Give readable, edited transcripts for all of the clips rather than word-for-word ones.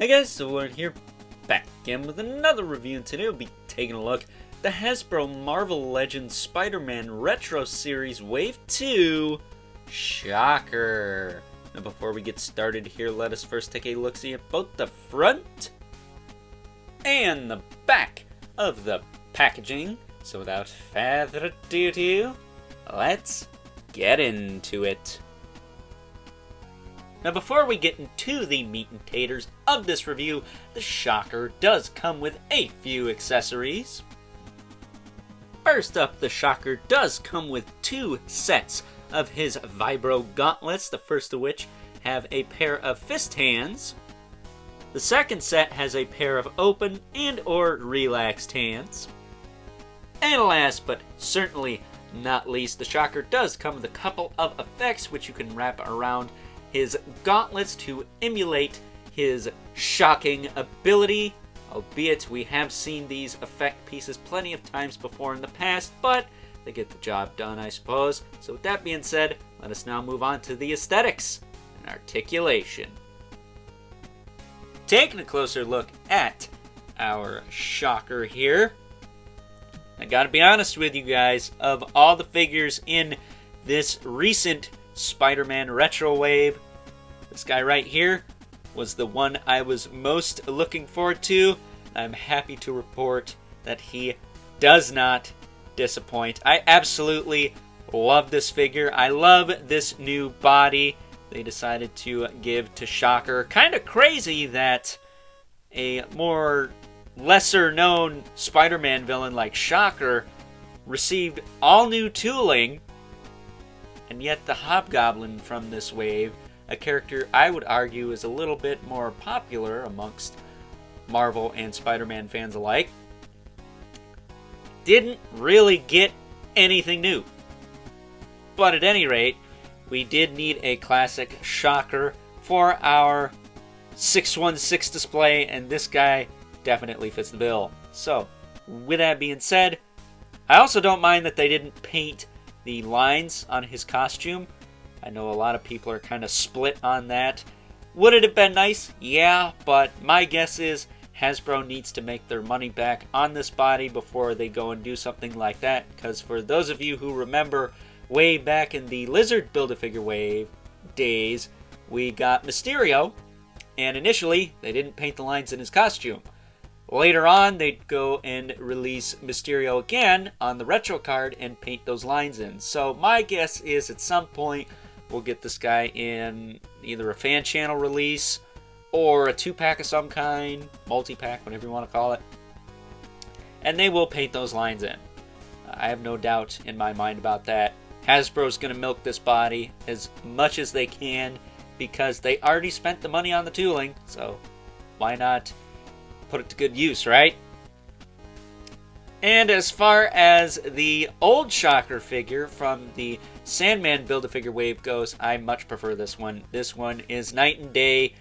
Hey guys, so we're here back again with another review, and today we'll be taking a look at the Hasbro Marvel Legends Spider-Man Retro Series Wave 2 Shocker. Now before we get started here, let us first take a look-see at both the front and the back of the packaging. So without further ado, let's get into it. Now before we get into the meat and taters of this review, the Shocker does come with a few accessories. First up, the Shocker does come with two sets of his Vibro gauntlets, the first of which have a pair of fist hands. The second set has a pair of open and or relaxed hands. And last but certainly not least, the Shocker does come with a couple of effects which you can wrap around his gauntlets to emulate his shocking ability, albeit we have seen these effect pieces plenty of times before in the past, but they get the job done, I suppose. So with that being said, let us now move on to the aesthetics and articulation. Taking a closer look at our Shocker here, I gotta be honest with you guys, of all the figures in this recent Spider-Man Retro Wave, this guy right here was the one I was most looking forward to. I'm happy to report that he does not disappoint. I absolutely love this figure. I love this new body they decided to give to Shocker. Kind of crazy that a more lesser known Spider-Man villain like Shocker received all new tooling, and yet the Hobgoblin from this wave, a character I would argue is a little bit more popular amongst Marvel and Spider-Man fans alike, didn't really get anything new. But at any rate, we did need a classic Shocker for our 616 display, and this guy definitely fits the bill. So, with that being said, I also don't mind that they didn't paint the lines on his costume. I know a lot of people are kind of split on that. Would it have been nice? Yeah, but my guess is Hasbro needs to make their money back on this body before they go and do something like that, because for those of you who remember way back in the Lizard Build-A-Figure Wave days, we got Mysterio, and initially they didn't paint the lines in his costume. Later on, they'd go and release Mysterio again on the retro card and paint those lines in. So my guess is at some point we'll get this guy in either a fan channel release or a 2-pack of some kind, multi-pack, whatever you want to call it. And they will paint those lines in. I have no doubt in my mind about that. Hasbro's going to milk this body as much as they can because they already spent the money on the tooling, so why not put it to good use, right? And as far as the old Shocker figure from the Sandman Build-A-Figure Wave goes, I much prefer this one. This one is night and day,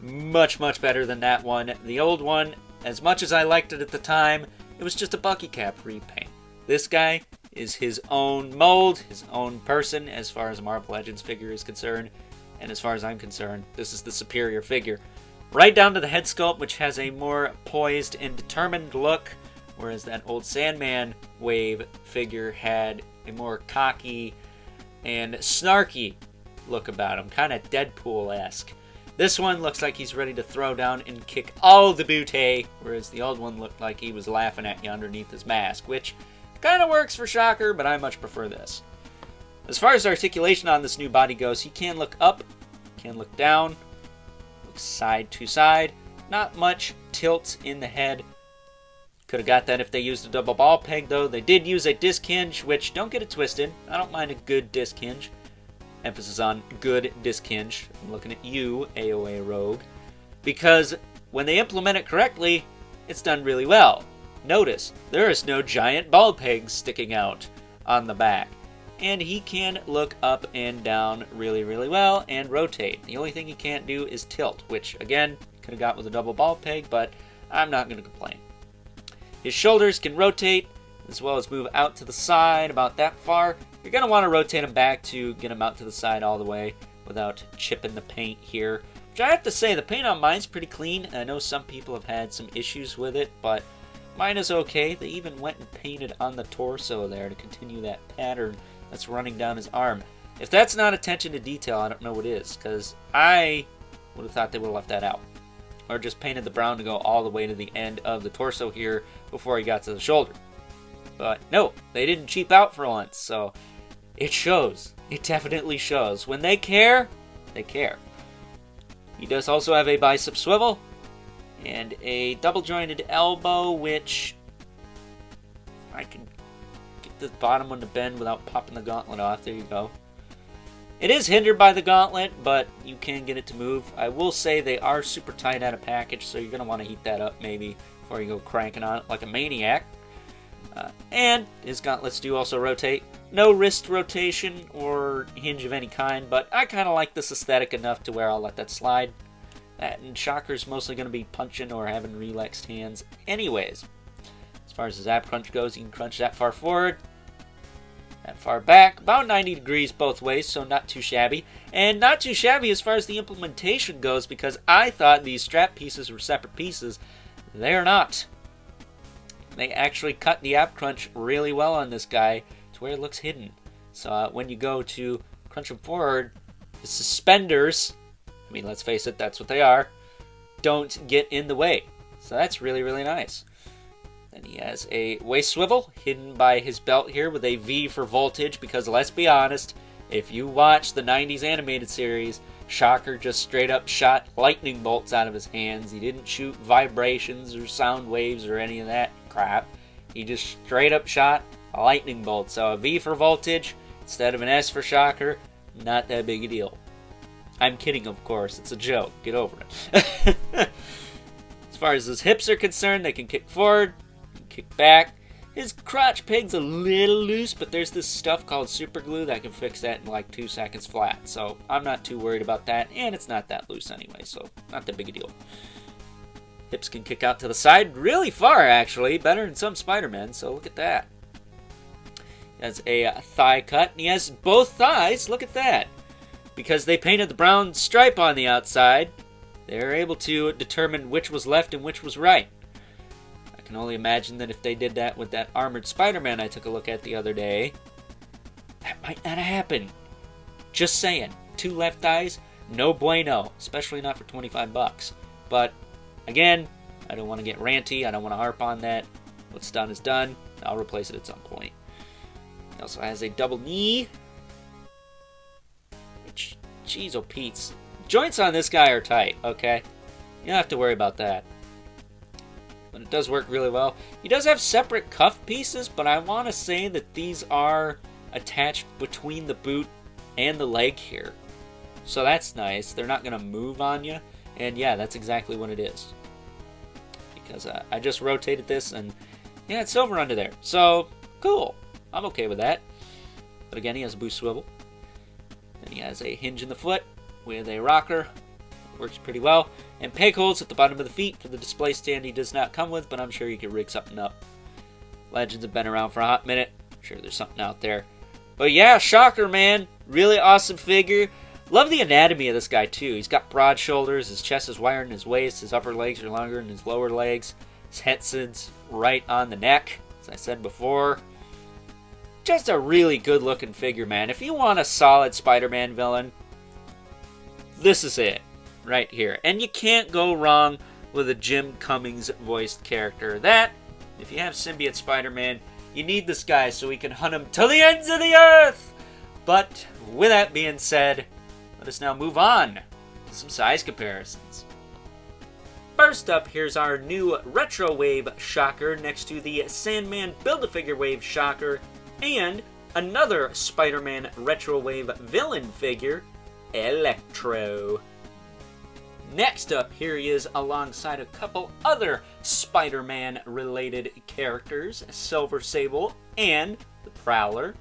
much better than that one. The old one, as much as I liked it at the time, it was just a Bucky Cap repaint. This guy is his own mold, his own person, as far as a Marvel Legends figure is concerned. And as far as I'm concerned, this is the superior figure. Right down to the head sculpt, which has a more poised and determined look, whereas that old Sandman Wave figure had a more cocky and snarky look about him, kind of Deadpool-esque. This one looks like he's ready to throw down and kick all the booty, whereas the old one looked like he was laughing at you underneath his mask, which kind of works for Shocker, but I much prefer this. As far as articulation on this new body goes, he can look up, can look down, side to side. Not much tilt in the head. Could have got that if they used a double ball peg, though. They did use a disc hinge, which, don't get it twisted, I don't mind a good disc hinge. Emphasis on good disc hinge. I'm looking at you, AOA Rogue. Because when they implement it correctly, it's done really well. Notice, there is no giant ball pegs sticking out on the back. And he can look up and down really well and rotate. The only thing he can't do is tilt, which again, could have got with a double ball peg, but I'm not going to complain. His shoulders can rotate as well as move out to the side about that far. You're going to want to rotate him back to get him out to the side all the way without chipping the paint here. Which I have to say, the paint on mine's pretty clean. I know some people have had some issues with it, but mine is okay. They even went and painted on the torso there to continue that pattern that's running down his arm. If that's not attention to detail, I don't know what is, because I would have thought they would have left that out. Or just painted the brown to go all the way to the end of the torso here before he got to the shoulder. But no, they didn't cheap out for once, so it shows. It definitely shows. When they care, they care. He does also have a bicep swivel and a double jointed elbow, which I can get the bottom one to bend without popping the gauntlet off. There you go. It is hindered by the gauntlet, but you can get it to move. I will say they are super tight out of package, so you're going to want to heat that up maybe before you go cranking on it like a maniac. And his gauntlets do also rotate. No wrist rotation or hinge of any kind, but I kind of like this aesthetic enough to where I'll let that slide. That and Shocker's mostly going to be punching or having relaxed hands anyways. As far as his ab crunch goes, you can crunch that far forward, that far back, about 90 degrees both ways, so not too shabby. And not too shabby as far as the implementation goes, because I thought these strap pieces were separate pieces. They're not. They actually cut the ab crunch really well on this guy to where it looks hidden. So when you go to crunch him forward, the suspenders, I mean, let's face it, that's what they are, don't get in the way. So that's really, really nice. Then he has a waist swivel hidden by his belt here with a V for voltage, because let's be honest, if you watch the 90s animated series, Shocker just straight up shot lightning bolts out of his hands. He didn't shoot vibrations or sound waves or any of that crap. He just straight up shot a lightning bolt. So a V for voltage instead of an S for Shocker, not that big a deal. I'm kidding, of course. It's a joke. Get over it. As far as his hips are concerned, they can kick forward, kick back. His crotch peg's a little loose, but there's this stuff called super glue that can fix that in like 2 seconds flat. So I'm not too worried about that, and it's not that loose anyway, so not that big a deal. Hips can kick out to the side really far, actually. Better than some Spider-Man, so look at that. He has a thigh cut, and he has both thighs. Look at that. Because they painted the brown stripe on the outside, they were able to determine which was left and which was right. I can only imagine that if they did that with that armored Spider-Man I took a look at the other day, that might not happen. Just saying. 2 left thighs, no bueno. Especially not for $25. But, again, I don't want to get ranty. I don't want to harp on that. What's done is done. I'll replace it at some point. He also has a double knee. Which, jeez, oh Pete's. Joints on this guy are tight, okay? You don't have to worry about that. But it does work really well. He does have separate cuff pieces, but I want to say that these are attached between the boot and the leg here. So that's nice. They're not going to move on you. And yeah, that's exactly what it is. Because I just rotated this and yeah, it's silver under there. So, cool. I'm okay with that. But again, he has a boost swivel. Then he has a hinge in the foot with a rocker. Works pretty well. And peg holes at the bottom of the feet for the display stand he does not come with, but I'm sure you could rig something up. Legends have been around for a hot minute. I'm sure there's something out there. But yeah, Shocker, man. Really awesome figure. Love the anatomy of this guy, too. He's got broad shoulders. His chest is wider than his waist. His upper legs are longer than his lower legs. His head sits right on the neck, as I said before. Just a really good-looking figure, man. If you want a solid Spider-Man villain, this is it. Right here. And you can't go wrong with a Jim Cummings voiced character. That, if you have symbiote Spider-Man, you need this guy so he can hunt him to the ends of the earth! But, with that being said, let us now move on to some size comparisons. First up, here's our new Retro Wave Shocker next to the Sandman Build-A-Figure Wave Shocker and another Spider-Man Retro Wave villain figure, Electro. Next up, here he is alongside a couple other Spider-Man related characters, Silver Sable and the Prowler.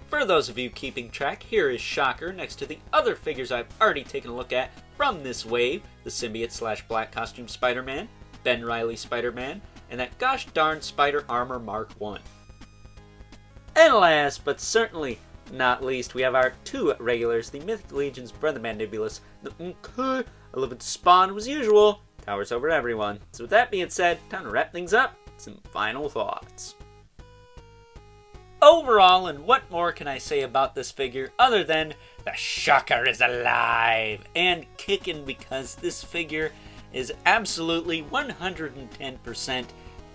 For those of you keeping track, here is Shocker next to the other figures I've already taken a look at from this wave, the symbiote / black costume Spider-Man, Ben Reilly Spider-Man, and that gosh darn Spider Armor Mark 1. And last but certainly not least, we have our two regulars, the Mythic Legion's Brother Mandibulus, the 11th spawn, as usual, towers over everyone. So with that being said, time to wrap things up. Some final thoughts. Overall, and what more can I say about this figure other than the Shocker is alive and kicking, because this figure is absolutely 110%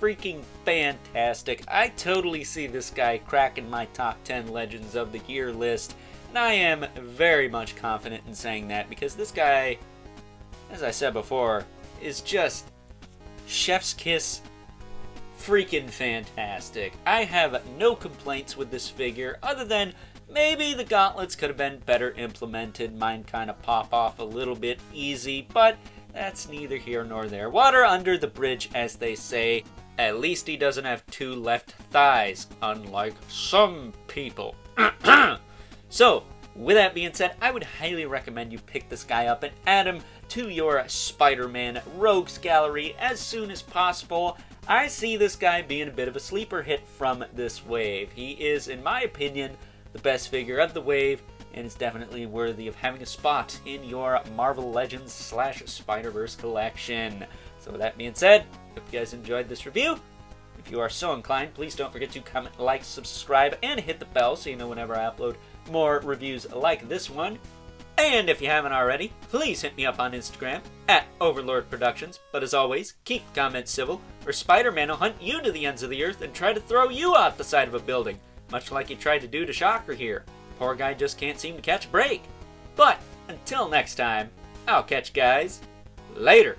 freaking fantastic. I totally see this guy cracking my top 10 Legends of the Year list, and I am very much confident in saying that because this guy, as I said before, is just chef's kiss freaking fantastic. I have no complaints with this figure other than maybe the gauntlets could have been better implemented. Mine kind of pop off a little bit easy, but that's neither here nor there. Water under the bridge, as they say. At least he doesn't have two left thighs, unlike some people. So, with that being said, I would highly recommend you pick this guy up and add him to your Spider-Man Rogues Gallery as soon as possible. I see this guy being a bit of a sleeper hit from this wave. He is, in my opinion, the best figure of the wave, and is definitely worthy of having a spot in your Marvel Legends / Spider-Verse collection. So with that being said, hope you guys enjoyed this review. If you are so inclined, please don't forget to comment, like, subscribe, and hit the bell so you know whenever I upload more reviews like this one. And if you haven't already, please hit me up on Instagram at Overlord Productions. But as always, keep comments civil, or Spider-Man will hunt you to the ends of the earth and try to throw you out the side of a building, much like he tried to do to Shocker here. Poor guy just can't seem to catch a break. But until next time, I'll catch you guys later.